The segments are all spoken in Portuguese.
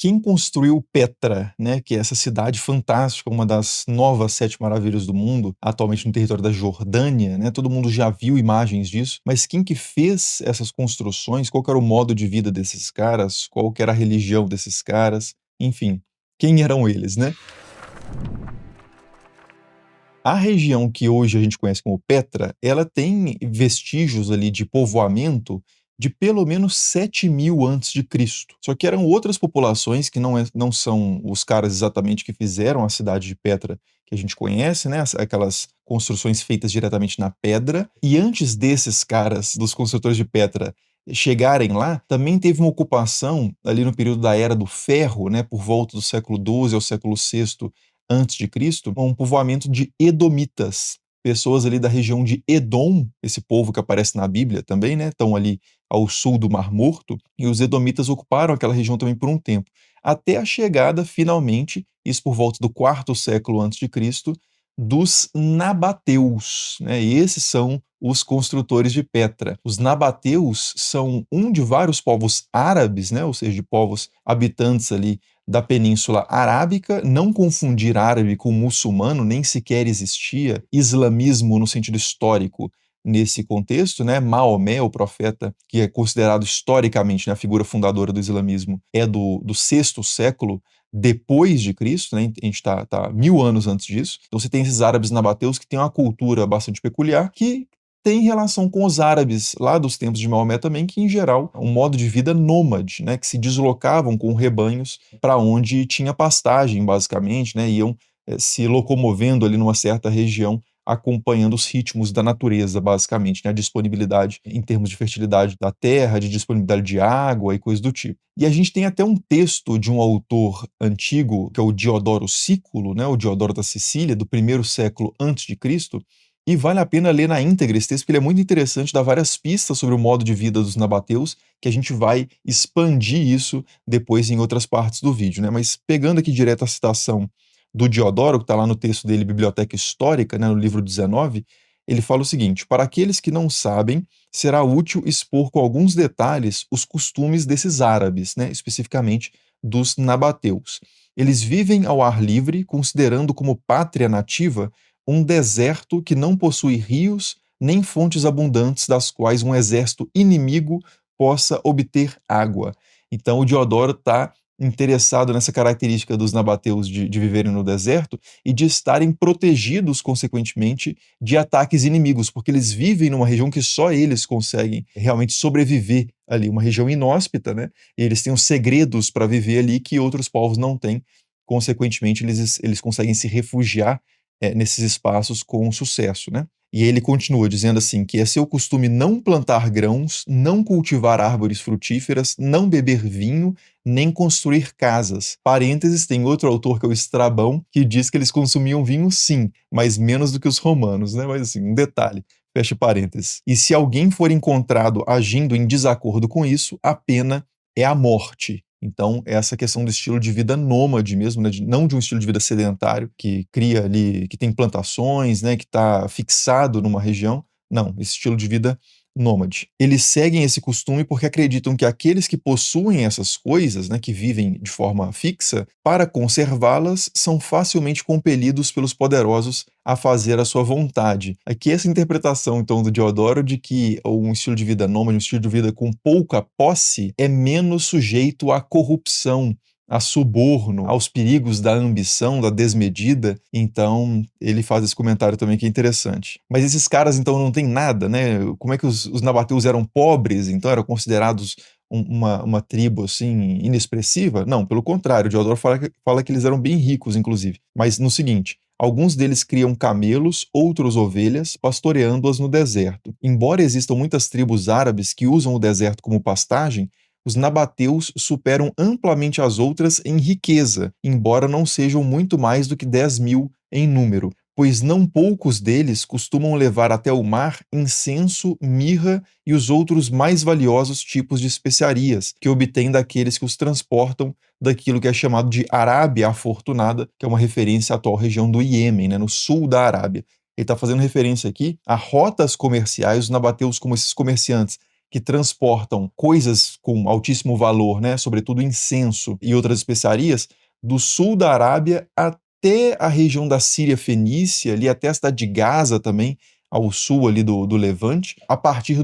quem construiu Petra, né, que é essa cidade fantástica, uma das novas 7 maravilhas do mundo, atualmente no território da Jordânia, né, todo mundo já viu imagens disso, mas quem que fez essas construções, qual que era o modo de vida desses caras, qual que era a religião desses caras, enfim, quem eram eles, né? A região que hoje a gente conhece como Petra, ela tem vestígios ali de povoamento de pelo menos 7.000 antes de Cristo. Só que eram outras populações que não são os caras exatamente que fizeram a cidade de Petra que a gente conhece, né? Aquelas construções feitas diretamente na pedra. E antes desses caras, dos construtores de Petra, chegarem lá, também teve uma ocupação ali no período da Era do Ferro, né? Por volta do século XII ao século VI antes de Cristo, um povoamento de edomitas, pessoas ali da região de Edom, esse povo que aparece na Bíblia também, né? Estão ali ao sul do Mar Morto, e os edomitas ocuparam aquela região também por um tempo, até a chegada, finalmente, isso por volta do quarto século antes de Cristo, dos nabateus, né? E esses são os construtores de Petra. Os nabateus são um de vários povos árabes, né? Ou seja, de povos habitantes ali da Península Arábica, não confundir árabe com muçulmano, nem sequer existia islamismo no sentido histórico nesse contexto, né? Maomé, o profeta, que é considerado historicamente, né, a figura fundadora do islamismo, é do sexto século depois de Cristo, né? A gente está 1000 anos antes disso. Então você tem esses árabes nabateus que têm uma cultura bastante peculiar, que tem relação com os árabes lá dos tempos de Maomé também, que em geral um modo de vida nômade, né, que se deslocavam com rebanhos para onde tinha pastagem, basicamente, né, iam se locomovendo ali numa certa região, acompanhando os ritmos da natureza, basicamente, né, a disponibilidade em termos de fertilidade da terra, de disponibilidade de água e coisas do tipo. E a gente tem até um texto de um autor antigo, que é o Diodoro Sículo, né, o Diodoro da Sicília, do primeiro século antes de Cristo, e vale a pena ler na íntegra esse texto, porque ele é muito interessante, dá várias pistas sobre o modo de vida dos nabateus, que a gente vai expandir isso depois em outras partes do vídeo, né? Mas pegando aqui direto a citação do Diodoro, que está lá no texto dele, Biblioteca Histórica, né, no livro 19, ele fala o seguinte: para aqueles que não sabem, será útil expor com alguns detalhes os costumes desses árabes, né, especificamente dos nabateus. Eles vivem ao ar livre, considerando como pátria nativa um deserto que não possui rios nem fontes abundantes das quais um exército inimigo possa obter água. Então o Diodoro está interessado nessa característica dos nabateus de viverem no deserto e de estarem protegidos, consequentemente, de ataques inimigos, porque eles vivem numa região que só eles conseguem realmente sobreviver ali, uma região inóspita, né? E eles têm os segredos para viver ali que outros povos não têm. Consequentemente, eles conseguem se refugiar nesses espaços com sucesso, né? E ele continua dizendo assim, que é seu costume não plantar grãos, não cultivar árvores frutíferas, não beber vinho, nem construir casas. Parênteses, tem outro autor que é o Estrabão, que diz que eles consumiam vinho sim, mas menos do que os romanos, né? Mas assim, um detalhe, fecha parênteses. E se alguém for encontrado agindo em desacordo com isso, a pena é a morte. Então, essa questão do estilo de vida nômade mesmo, né, não de um estilo de vida sedentário, que cria ali, que tem plantações, né, que está fixado numa região. Não, esse estilo de vida nômade. Eles seguem esse costume porque acreditam que aqueles que possuem essas coisas, né, que vivem de forma fixa, para conservá-las, são facilmente compelidos pelos poderosos a fazer a sua vontade. Aqui essa interpretação, então, do Diodoro de que um estilo de vida nômade, um estilo de vida com pouca posse, é menos sujeito à corrupção, a suborno, aos perigos da ambição, da desmedida. Então, ele faz esse comentário também que é interessante. Mas esses caras, então, não têm nada, né? Como é que os nabateus eram pobres, então eram considerados uma tribo, assim, inexpressiva? Não, pelo contrário, o Diodoro fala que eles eram bem ricos, inclusive. Mas no seguinte: alguns deles criam camelos, outros ovelhas, pastoreando-as no deserto. Embora existam muitas tribos árabes que usam o deserto como pastagem, os nabateus superam amplamente as outras em riqueza, embora não sejam muito mais do que 10.000 em número, pois não poucos deles costumam levar até o mar incenso, mirra e os outros mais valiosos tipos de especiarias que obtêm daqueles que os transportam daquilo que é chamado de Arábia Afortunada, que é uma referência à atual região do Iêmen, né, no sul da Arábia. Ele está fazendo referência aqui a rotas comerciais, os nabateus como esses comerciantes que transportam coisas com altíssimo valor, né, sobretudo incenso e outras especiarias, do sul da Arábia até a região da Síria Fenícia, ali até a cidade de Gaza também, ao sul ali do Levante, a partir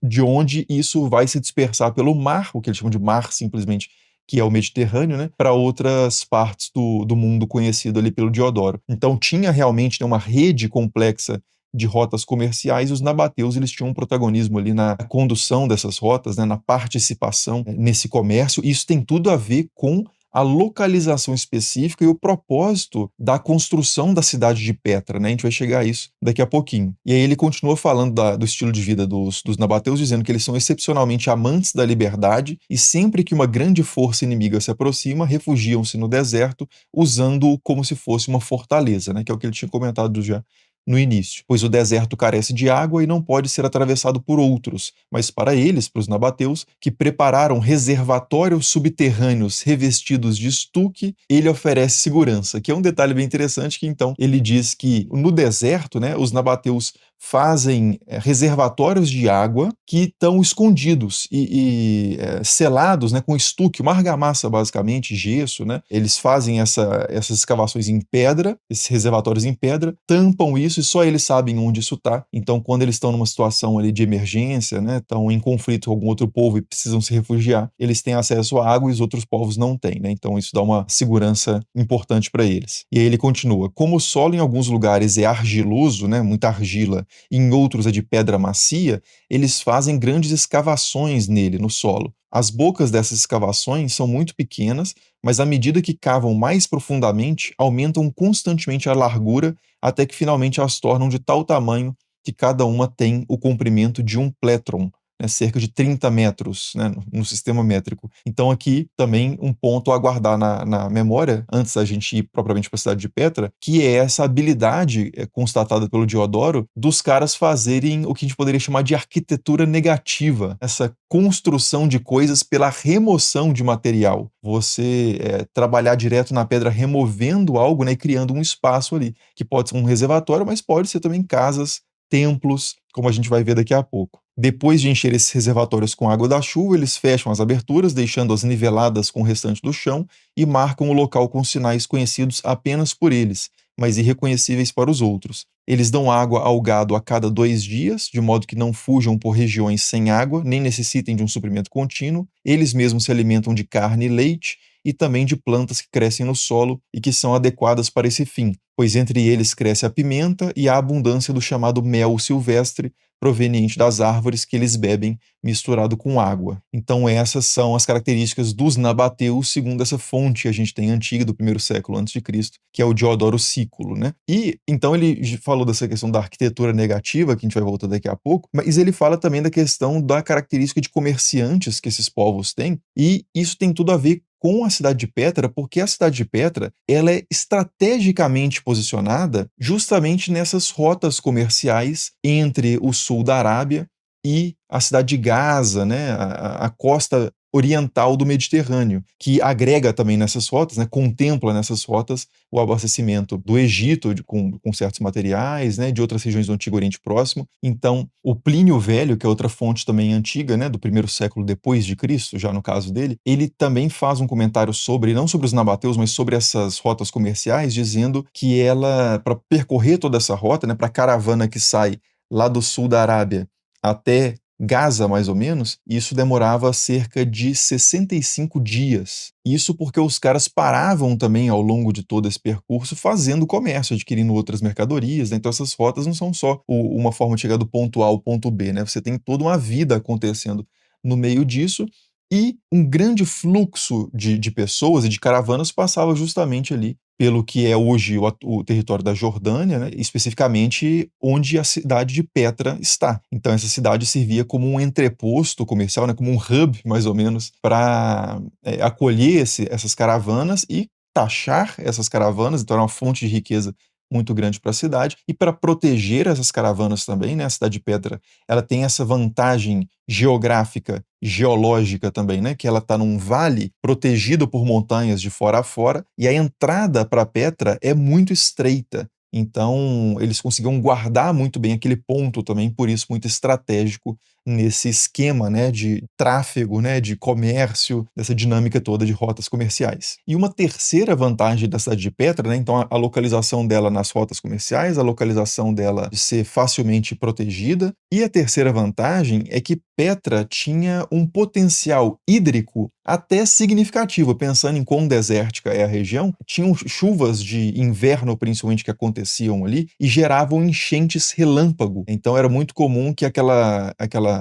de onde isso vai se dispersar pelo mar, o que eles chamam de mar simplesmente, que é o Mediterrâneo, né, para outras partes do mundo conhecido ali pelo Diodoro. Então tinha realmente, né, uma rede complexa de rotas comerciais, e os nabateus eles tinham um protagonismo ali na condução dessas rotas, né, na participação nesse comércio. Isso tem tudo a ver com a localização específica e o propósito da construção da cidade de Petra, né? A gente vai chegar a isso daqui a pouquinho. E aí ele continua falando do estilo de vida dos nabateus, dizendo que eles são excepcionalmente amantes da liberdade e sempre que uma grande força inimiga se aproxima, refugiam-se no deserto, usando-o como se fosse uma fortaleza, né? Que é o que ele tinha comentado já no início, pois o deserto carece de água e não pode ser atravessado por outros, mas para eles, para os nabateus, que prepararam reservatórios subterrâneos revestidos de estuque, ele oferece segurança, que é um detalhe bem interessante, que então ele diz que no deserto, né, os nabateus fazem reservatórios de água que estão escondidos e selados, né, com estuque, uma argamassa basicamente, gesso, né? Eles fazem essas escavações em pedra, esses reservatórios em pedra, tampam isso e só eles sabem onde isso está. Então, quando eles estão numa situação ali de emergência, né, estão em conflito com algum outro povo e precisam se refugiar, eles têm acesso à água e os outros povos não têm, né? Então, isso dá uma segurança importante para eles. E aí ele continua: como o solo em alguns lugares é argiloso, né, muita argila, e em outros é de pedra macia, eles fazem grandes escavações nele, no solo. As bocas dessas escavações são muito pequenas, mas à medida que cavam mais profundamente, aumentam constantemente a largura até que finalmente as tornam de tal tamanho que cada uma tem o comprimento de um plétron, né, cerca de 30 metros, né, no sistema métrico. Então aqui também um ponto a guardar na memória, antes da gente ir propriamente para a cidade de Petra, que é essa habilidade constatada pelo Diodoro dos caras fazerem o que a gente poderia chamar de arquitetura negativa, essa construção de coisas pela remoção de material. Você trabalhar direto na pedra removendo algo, né, e criando um espaço ali, que pode ser um reservatório, mas pode ser também casas, templos, como a gente vai ver daqui a pouco. Depois de encher esses reservatórios com água da chuva, eles fecham as aberturas, deixando-as niveladas com o restante do chão e marcam o local com sinais conhecidos apenas por eles, mas irreconhecíveis para os outros. Eles dão água ao gado a cada 2 dias, de modo que não fujam por regiões sem água, nem necessitem de um suprimento contínuo. Eles mesmos se alimentam de carne e leite, e também de plantas que crescem no solo e que são adequadas para esse fim, pois entre eles cresce a pimenta e a abundância do chamado mel silvestre, proveniente das árvores que eles bebem misturado com água. Então essas são as características dos nabateus, segundo essa fonte que a gente tem antiga do primeiro século antes de Cristo, que é o Diodoro Sículo, né? E então ele falou dessa questão da arquitetura negativa, que a gente vai voltar daqui a pouco, mas ele fala também da questão da característica de comerciantes que esses povos têm, e isso tem tudo a ver com a cidade de Petra, porque a cidade de Petra ela é estrategicamente posicionada justamente nessas rotas comerciais entre o sul da Arábia e a cidade de Gaza, né, a costa oriental do Mediterrâneo, que agrega também nessas rotas, né, contempla nessas rotas o abastecimento do Egito com certos materiais, né, de outras regiões do Antigo Oriente Próximo. Então, o Plínio Velho, que é outra fonte também antiga, né, do primeiro século depois de Cristo, já no caso dele, ele também faz um comentário sobre, não sobre os nabateus, mas sobre essas rotas comerciais, dizendo que ela, para percorrer toda essa rota, né, para a caravana que sai lá do sul da Arábia até Gaza, mais ou menos, isso demorava cerca de 65 dias. Isso porque os caras paravam também ao longo de todo esse percurso fazendo comércio, adquirindo outras mercadorias, né? Então essas rotas não são só uma forma de chegar do ponto A ao ponto B, né? Você tem toda uma vida acontecendo no meio disso, e um grande fluxo de pessoas e de caravanas passava justamente ali pelo que é hoje o território da Jordânia, né, especificamente onde a cidade de Petra está. Então essa cidade servia como um entreposto comercial, né, como um hub, mais ou menos, para acolher essas caravanas e taxar essas caravanas, então era uma fonte de riqueza muito grande para a cidade, e para proteger essas caravanas também, né, a cidade de Petra, ela tem essa vantagem geográfica, geológica também, né, que ela está num vale protegido por montanhas de fora a fora, e a entrada para Petra é muito estreita. Então, eles conseguiam guardar muito bem aquele ponto também, por isso muito estratégico nesse esquema, né, de tráfego, né, de comércio, dessa dinâmica toda de rotas comerciais. E uma terceira vantagem da cidade de Petra, né, então a localização dela nas rotas comerciais, a localização dela de ser facilmente protegida, e a terceira vantagem é que Petra tinha um potencial hídrico até significativo, pensando em quão desértica é a região, tinham chuvas de inverno principalmente que aconteciam ali e geravam enchentes relâmpago. Então era muito comum que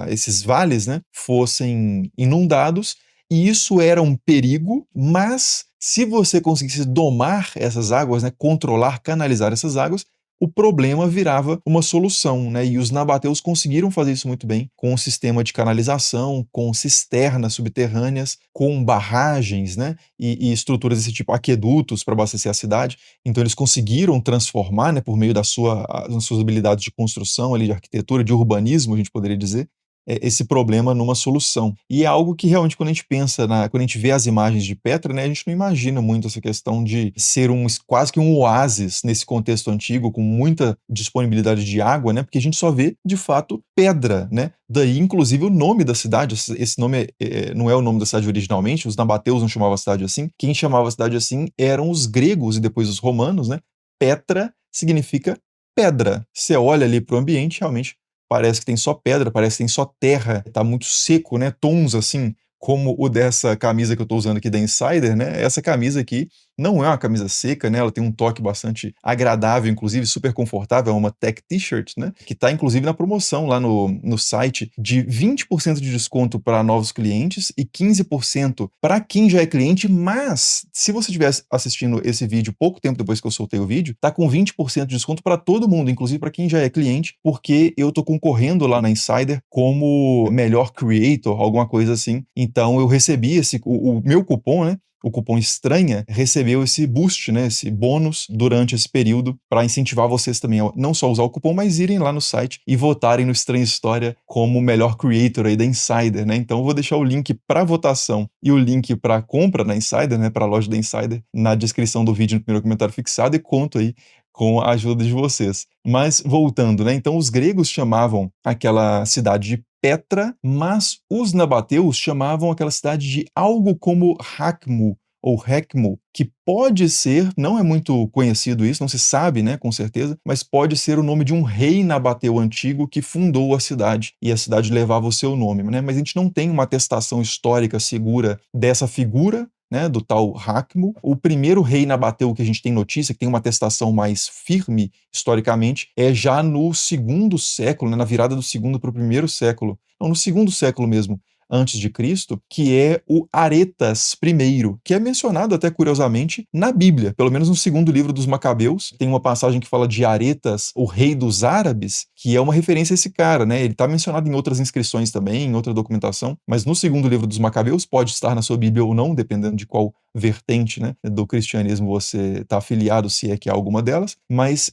esses vales, né, fossem inundados, e isso era um perigo, mas se você conseguisse domar essas águas, né, controlar, canalizar essas águas, o problema virava uma solução, né? E os nabateus conseguiram fazer isso muito bem, com um sistema de canalização, com cisternas subterrâneas, com barragens, né? E estruturas desse tipo, aquedutos para abastecer a cidade. Então eles conseguiram transformar, né, por meio das suas habilidades de construção, ali, de arquitetura, de urbanismo, a gente poderia dizer, esse problema numa solução. E é algo que realmente quando a gente pensa quando a gente vê as imagens de Petra, né, a gente não imagina muito essa questão de ser quase que um oásis nesse contexto antigo, com muita disponibilidade de água, né, porque a gente só vê, de fato, pedra, né, daí inclusive o nome da cidade, esse nome não é o nome da cidade originalmente, os nabateus não chamavam a cidade assim, quem chamava a cidade assim eram os gregos e depois os romanos, né, Petra significa pedra. Você olha ali para o ambiente, realmente parece que tem só pedra, parece que tem só terra, tá muito seco, né, tons assim, como o dessa camisa que eu tô usando aqui da Insider, né, essa camisa aqui não é uma camisa seca, né, ela tem um toque bastante agradável, inclusive super confortável, é uma tech t-shirt, né, que tá inclusive na promoção lá no site de 20% de desconto para novos clientes e 15% para quem já é cliente, mas se você estiver assistindo esse vídeo pouco tempo depois que eu soltei o vídeo, tá com 20% de desconto para todo mundo, inclusive para quem já é cliente, porque eu tô concorrendo lá na Insider como melhor creator, alguma coisa assim. Então eu recebi o meu cupom, né? O cupom Estranha recebeu esse boost, né, esse bônus durante esse período para incentivar vocês também a não só usar o cupom, mas irem lá no site e votarem no Estranha História como o melhor creator aí da Insider, né? Então eu vou deixar o link para votação e o link para compra na Insider, né, para a loja da Insider, na descrição do vídeo no primeiro comentário fixado e conto aí com a ajuda de vocês. Mas voltando, né? Então os gregos chamavam aquela cidade de Petra, mas os nabateus chamavam aquela cidade de algo como Hakmu ou Hekmo, que pode ser, não é muito conhecido isso, não se sabe, né, com certeza, mas pode ser o nome de um rei nabateu antigo que fundou a cidade, e a cidade levava o seu nome, né? Mas a gente não tem uma atestação histórica segura dessa figura, né, do tal Hakmo. O primeiro rei nabateu que a gente tem notícia, que tem uma atestação mais firme historicamente, é já no segundo século, né, na virada do segundo para o primeiro século, não, no segundo século mesmo, antes de Cristo, que é o Aretas I, que é mencionado até curiosamente na Bíblia, pelo menos no segundo livro dos Macabeus, tem uma passagem que fala de Aretas, o rei dos árabes, que é uma referência a esse cara, né? Ele está mencionado em outras inscrições também, em outra documentação, mas no segundo livro dos Macabeus, pode estar na sua Bíblia ou não, dependendo de qual vertente, né, do cristianismo você está afiliado, se é que há alguma delas, mas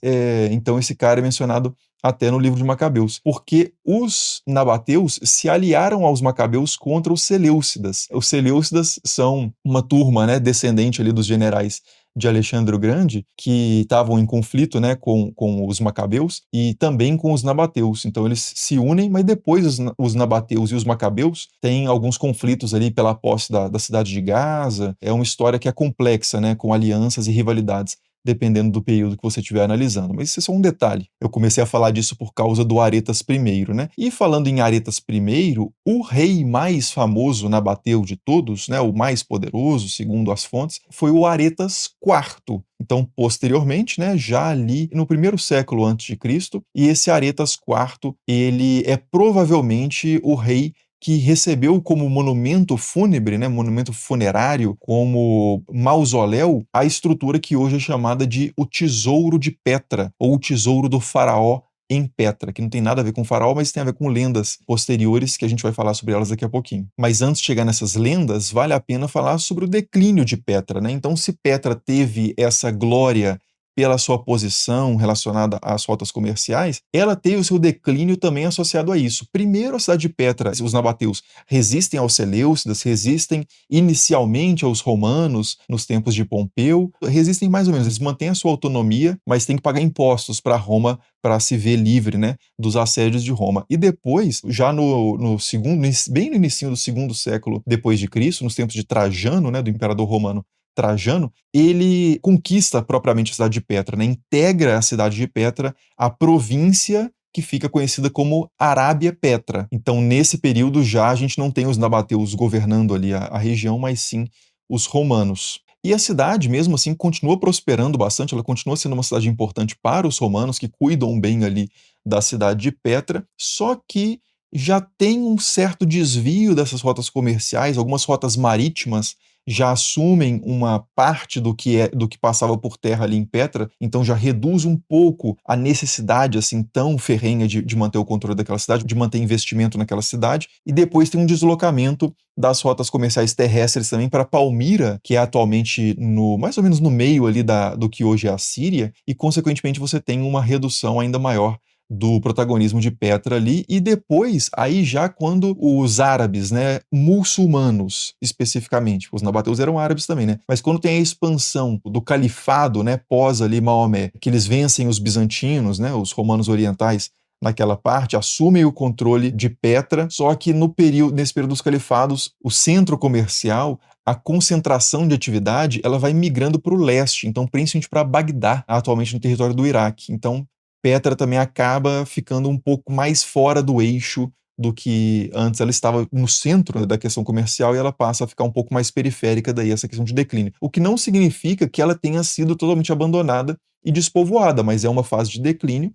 então esse cara é mencionado até no livro de Macabeus, porque os nabateus se aliaram aos macabeus contra os seleucidas. Os seleucidas são uma turma, né, descendente ali dos generais de Alexandre o Grande, que estavam em conflito, né, com os macabeus e também com os nabateus. Então eles se unem, mas depois os nabateus e os macabeus têm alguns conflitos ali pela posse da cidade de Gaza. É uma história que é complexa, né, com alianças e rivalidades, dependendo do período que você estiver analisando. Mas isso é só um detalhe. Eu comecei a falar disso por causa do Aretas I, né? E falando em Aretas I, o rei mais famoso nabateu de todos, né, o mais poderoso, segundo as fontes, foi o Aretas IV. Então, posteriormente, né, já ali no primeiro século antes de Cristo, e esse Aretas IV, ele é provavelmente o rei que recebeu como monumento fúnebre, né, monumento funerário, como mausoléu, a estrutura que hoje é chamada de o Tesouro de Petra, ou o Tesouro do Faraó em Petra, que não tem nada a ver com o faraó, mas tem a ver com lendas posteriores, que a gente vai falar sobre elas daqui a pouquinho. Mas antes de chegar nessas lendas, vale a pena falar sobre o declínio de Petra, né? Então, se Petra teve essa glória pela sua posição relacionada às rotas comerciais, ela teve o seu declínio também associado a isso. Primeiro, a cidade de Petra, os nabateus resistem aos seleucidas, resistem inicialmente aos romanos nos tempos de Pompeu, resistem mais ou menos, eles mantêm a sua autonomia, mas têm que pagar impostos para Roma para se ver livre, né, dos assédios de Roma. E depois, já no segundo, bem no início do segundo século depois de Cristo, nos tempos de Trajano, né, do imperador romano Trajano, ele conquista propriamente a cidade de Petra, né, integra a cidade de Petra à província que fica conhecida como Arábia Petra. Então, nesse período já a gente não tem os nabateus governando ali a região, mas sim os romanos. E a cidade, mesmo assim, continua prosperando bastante, ela continua sendo uma cidade importante para os romanos, que cuidam bem ali da cidade de Petra, só que já tem um certo desvio dessas rotas comerciais, algumas rotas marítimas já assumem uma parte do que passava por terra ali em Petra, então já reduz um pouco a necessidade assim tão ferrenha de manter o controle daquela cidade, de manter investimento naquela cidade, e depois tem um deslocamento das rotas comerciais terrestres também para Palmira, que é atualmente mais ou menos no meio ali do que hoje é a Síria, e consequentemente você tem uma redução ainda maior do protagonismo de Petra ali, e depois, aí já quando os árabes, né, muçulmanos especificamente, os nabateus eram árabes também, né, mas quando tem a expansão do califado, né, pós ali Maomé, que eles vencem os bizantinos, né, os romanos orientais, naquela parte, assumem o controle de Petra, só que nesse período dos califados, o centro comercial, a concentração de atividade, ela vai migrando para o leste, então principalmente para Bagdá, atualmente no território do Iraque. Então, Petra também acaba ficando um pouco mais fora do eixo do que antes ela estava no centro da questão comercial e ela passa a ficar um pouco mais periférica daí essa questão de declínio. O que não significa que ela tenha sido totalmente abandonada e despovoada, mas é uma fase de declínio.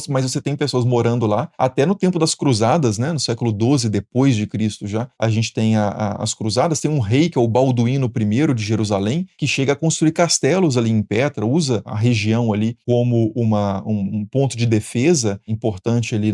Mas você tem pessoas morando lá, até no tempo das cruzadas, né, no século XII depois de Cristo já, a gente tem as cruzadas, tem um rei que é o Balduíno I de Jerusalém, que chega a construir castelos ali em Petra, usa a região ali como um ponto de defesa importante ali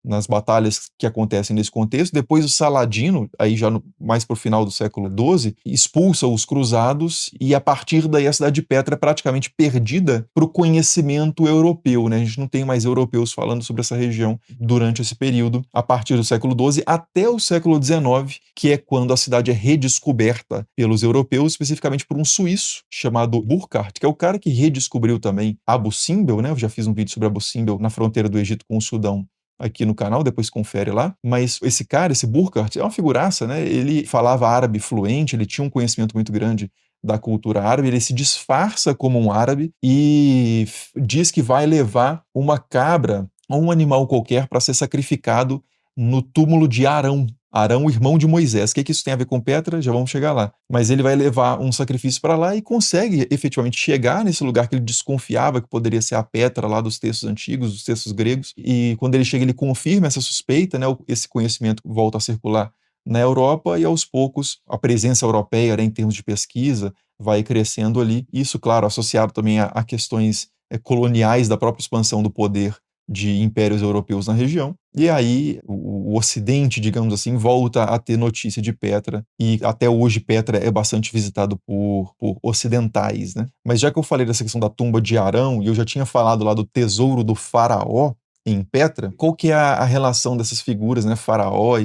nas batalhas que acontecem nesse contexto. Depois o Saladino, aí já mais para o final do século XII, expulsa os cruzados e a partir daí a cidade de Petra é praticamente perdida para o conhecimento europeu, né? A gente não tem mais europeus falando sobre essa região durante esse período, a partir do século XII até o século XIX, que é quando a cidade é redescoberta pelos europeus, especificamente por um suíço chamado Burckhardt, que é o cara que redescobriu também Abu Simbel, né? Eu já fiz um vídeo sobre Abu Simbel na fronteira do Egito com o Sudão aqui no canal, depois confere lá, mas esse cara, esse Burckhardt, é uma figuraça, né? Ele falava árabe fluente, ele tinha um conhecimento muito grande da cultura árabe, ele se disfarça como um árabe e diz que vai levar uma cabra ou um animal qualquer para ser sacrificado no túmulo de Arão. Arão, o irmão de Moisés. O que isso tem a ver com Petra? Já vamos chegar lá. Mas ele vai levar um sacrifício para lá e consegue efetivamente chegar nesse lugar que ele desconfiava que poderia ser a Petra lá dos textos antigos, dos textos gregos. E quando ele chega, ele confirma essa suspeita, né? Esse conhecimento volta a circular na Europa e aos poucos a presença europeia, né, em termos de pesquisa vai crescendo ali. Isso, claro, associado também a questões coloniais da própria expansão do poder de impérios europeus na região, e aí o Ocidente, digamos assim, volta a ter notícia de Petra, e até hoje Petra é bastante visitado por ocidentais, né? Mas já que eu falei dessa questão da tumba de Arão, e eu já tinha falado lá do tesouro do faraó em Petra, qual que é a relação dessas figuras, né, faraó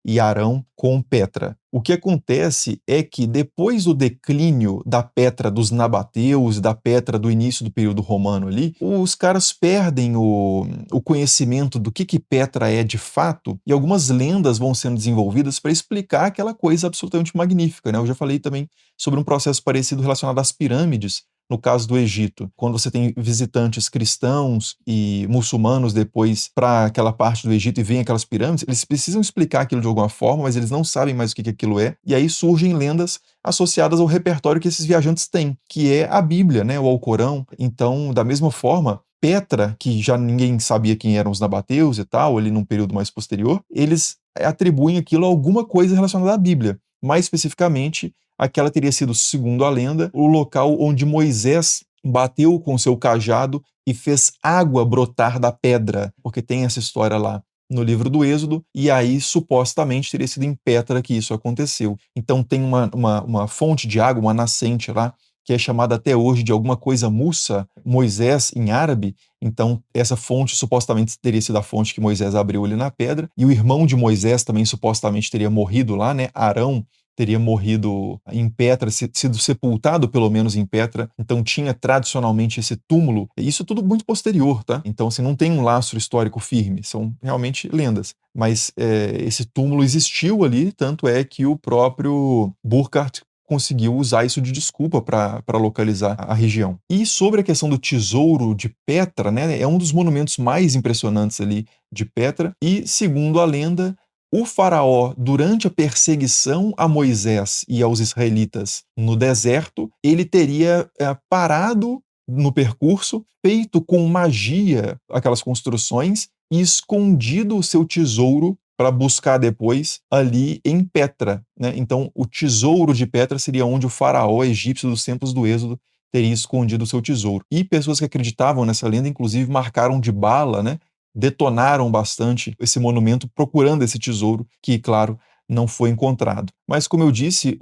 e Arão com Petra? O que acontece é que depois do declínio da Petra dos nabateus, da Petra do início do período romano ali, os caras perdem o conhecimento do que Petra é de fato, e algumas lendas vão sendo desenvolvidas para explicar aquela coisa absolutamente magnífica, né? Eu já falei também sobre um processo parecido relacionado às pirâmides, no caso do Egito, quando você tem visitantes cristãos e muçulmanos depois para aquela parte do Egito e veem aquelas pirâmides, eles precisam explicar aquilo de alguma forma, mas eles não sabem mais o que aquilo é, e aí surgem lendas associadas ao repertório que esses viajantes têm, que é a Bíblia, né, ou ao Corão. Então, da mesma forma, Petra, que já ninguém sabia quem eram os nabateus e tal, ali num período mais posterior, eles atribuem aquilo a alguma coisa relacionada à Bíblia. Mais especificamente, aquela teria sido, segundo a lenda, o local onde Moisés bateu com seu cajado e fez água brotar da pedra, porque tem essa história lá no livro do Êxodo, e aí supostamente teria sido em Petra que isso aconteceu. Então tem uma fonte de água, uma nascente lá, que é chamada até hoje de alguma coisa Musa, Moisés em árabe. Então, essa fonte supostamente teria sido a fonte que Moisés abriu ali na pedra, e o irmão de Moisés também supostamente teria morrido lá, né? Arão teria morrido em Petra, sido sepultado pelo menos em Petra, então tinha tradicionalmente esse túmulo. Isso é tudo muito posterior, tá? Então, assim, não tem um lastro histórico firme, são realmente lendas. Mas esse túmulo existiu ali, tanto é que o próprio Burckhardt conseguiu usar isso de desculpa para localizar a região. E sobre a questão do tesouro de Petra, né, é um dos monumentos mais impressionantes ali de Petra, e segundo a lenda, o faraó, durante a perseguição a Moisés e aos israelitas no deserto, ele teria parado no percurso, feito com magia aquelas construções e escondido o seu tesouro para buscar depois ali em Petra, né? Então, o tesouro de Petra seria onde o faraó egípcio dos tempos do Êxodo teria escondido o seu tesouro. E pessoas que acreditavam nessa lenda, inclusive, marcaram de bala, né? Detonaram bastante esse monumento procurando esse tesouro, que, claro, não foi encontrado. Mas, como eu disse,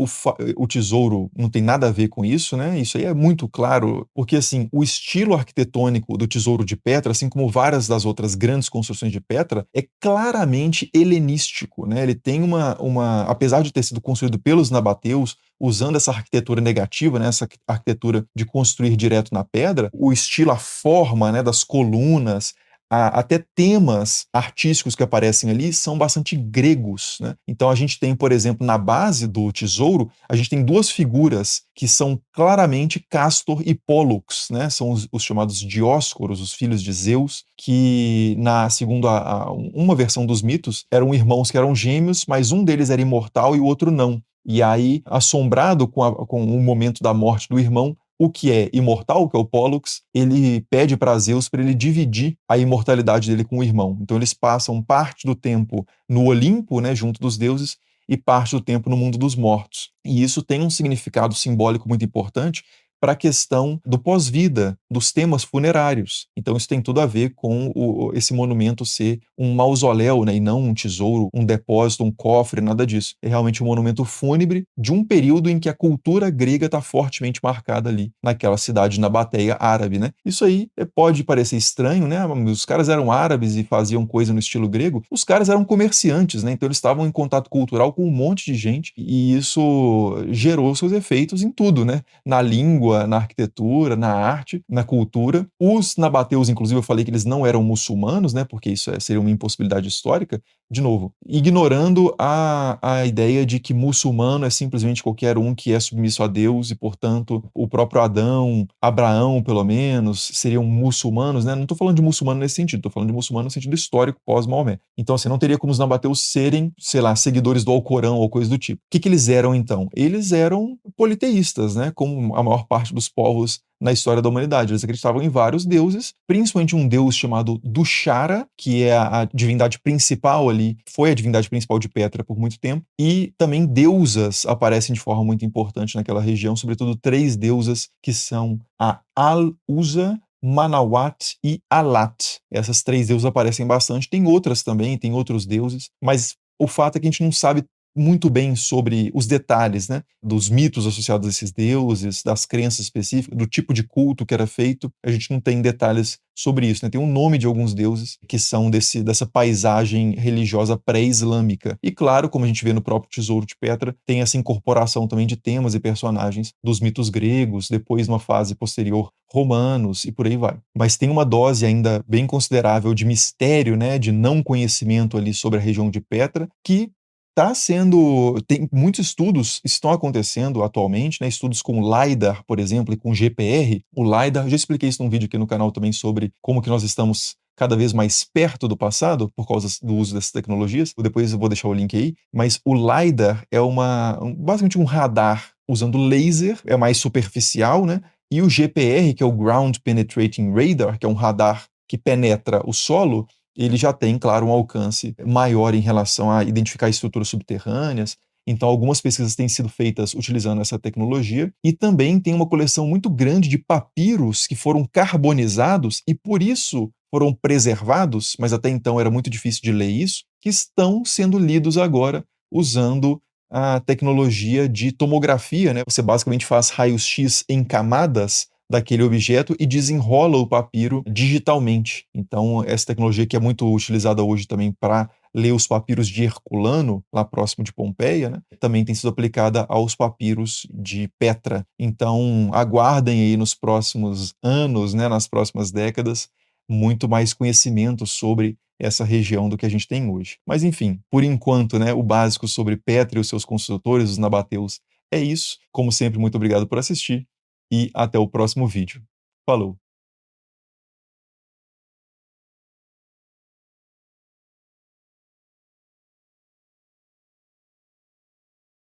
o tesouro não tem nada a ver com isso, né? Isso aí é muito claro, porque, assim, o estilo arquitetônico do tesouro de Petra, assim como várias das outras grandes construções de Petra, é claramente helenístico, né? Ele tem apesar de ter sido construído pelos nabateus, usando essa arquitetura negativa, né? Essa arquitetura de construir direto na pedra, o estilo, a forma, né, das colunas, até temas artísticos que aparecem ali são bastante gregos, né? Então a gente tem, por exemplo, na base do tesouro, a gente tem duas figuras que são claramente Castor e Pólux, né? São os chamados Dioscoros, os filhos de Zeus, que segundo uma versão dos mitos, eram irmãos que eram gêmeos, mas um deles era imortal e o outro não. E aí, assombrado com o momento da morte do irmão, o que é imortal, que é o Pólux, ele pede para Zeus para ele dividir a imortalidade dele com o irmão. Então eles passam parte do tempo no Olimpo, né, junto dos deuses, e parte do tempo no mundo dos mortos. E isso tem um significado simbólico muito importante para a questão do pós-vida, dos temas funerários. Então isso tem tudo a ver com esse monumento ser um mausoléu, né, e não um tesouro, um depósito, um cofre, nada disso. É realmente um monumento fúnebre de um período em que a cultura grega está fortemente marcada ali, naquela cidade nabateia árabe, né? Isso aí pode parecer estranho, né? Os caras eram árabes e faziam coisa no estilo grego. Os caras eram comerciantes, né? Então eles estavam em contato cultural com um monte de gente e isso gerou seus efeitos em tudo, né? Na língua, na arquitetura, na arte, na cultura. Os nabateus, inclusive, eu falei que eles não eram muçulmanos, né? Porque isso seria uma impossibilidade histórica. De novo, ignorando a ideia de que muçulmano é simplesmente qualquer um que é submisso a Deus e, portanto, o próprio Adão, Abraão, pelo menos, seriam muçulmanos, né? Não estou falando de muçulmano nesse sentido, estou falando de muçulmano no sentido histórico pós-Maomé. Então, assim, não teria como os nabateus serem, sei lá, seguidores do Alcorão ou coisa do tipo. O que eles eram, então? Eles eram politeístas, né? Como a maior parte dos povos na história da humanidade. Eles acreditavam em vários deuses, principalmente um deus chamado Dushara, que é a divindade principal ali, foi a divindade principal de Petra por muito tempo, e também deusas aparecem de forma muito importante naquela região, sobretudo três deusas que são a Al-Uza, Manawat e Alat. Essas três deusas aparecem bastante, tem outras também, tem outros deuses, mas o fato é que a gente não sabe muito bem sobre os detalhes, né, dos mitos associados a esses deuses, das crenças específicas, do tipo de culto que era feito. A gente não tem detalhes sobre isso, né? Tem um nome de alguns deuses que são dessa paisagem religiosa pré-islâmica. E claro, como a gente vê no próprio Tesouro de Petra, tem essa incorporação também de temas e personagens dos mitos gregos, depois numa fase posterior romanos e por aí vai. Mas tem uma dose ainda bem considerável de mistério, né, de não conhecimento ali sobre a região de Petra, que tem muitos estudos estão acontecendo atualmente, né, estudos com LiDAR, por exemplo, e com GPR. O LiDAR, já expliquei isso num vídeo aqui no canal também sobre como que nós estamos cada vez mais perto do passado por causa do uso dessas tecnologias. Depois eu vou deixar o link aí, mas o LiDAR é basicamente um radar usando laser, é mais superficial, né? E o GPR, que é o Ground Penetrating Radar, que é um radar que penetra o solo, ele já tem, claro, um alcance maior em relação a identificar estruturas subterrâneas. Então, algumas pesquisas têm sido feitas utilizando essa tecnologia e também tem uma coleção muito grande de papiros que foram carbonizados e, por isso, foram preservados, mas até então era muito difícil de ler isso, que estão sendo lidos agora usando a tecnologia de tomografia, né, você basicamente faz raios-x em camadas daquele objeto e desenrola o papiro digitalmente. Então essa tecnologia que é muito utilizada hoje também para ler os papiros de Herculano, lá próximo de Pompeia, né, também tem sido aplicada aos papiros de Petra. Então aguardem aí nos próximos anos, né, nas próximas décadas, muito mais conhecimento sobre essa região do que a gente tem hoje. Mas enfim, por enquanto, né, o básico sobre Petra e os seus construtores, os nabateus, é isso. Como sempre, muito obrigado por assistir e até o próximo vídeo. Falou!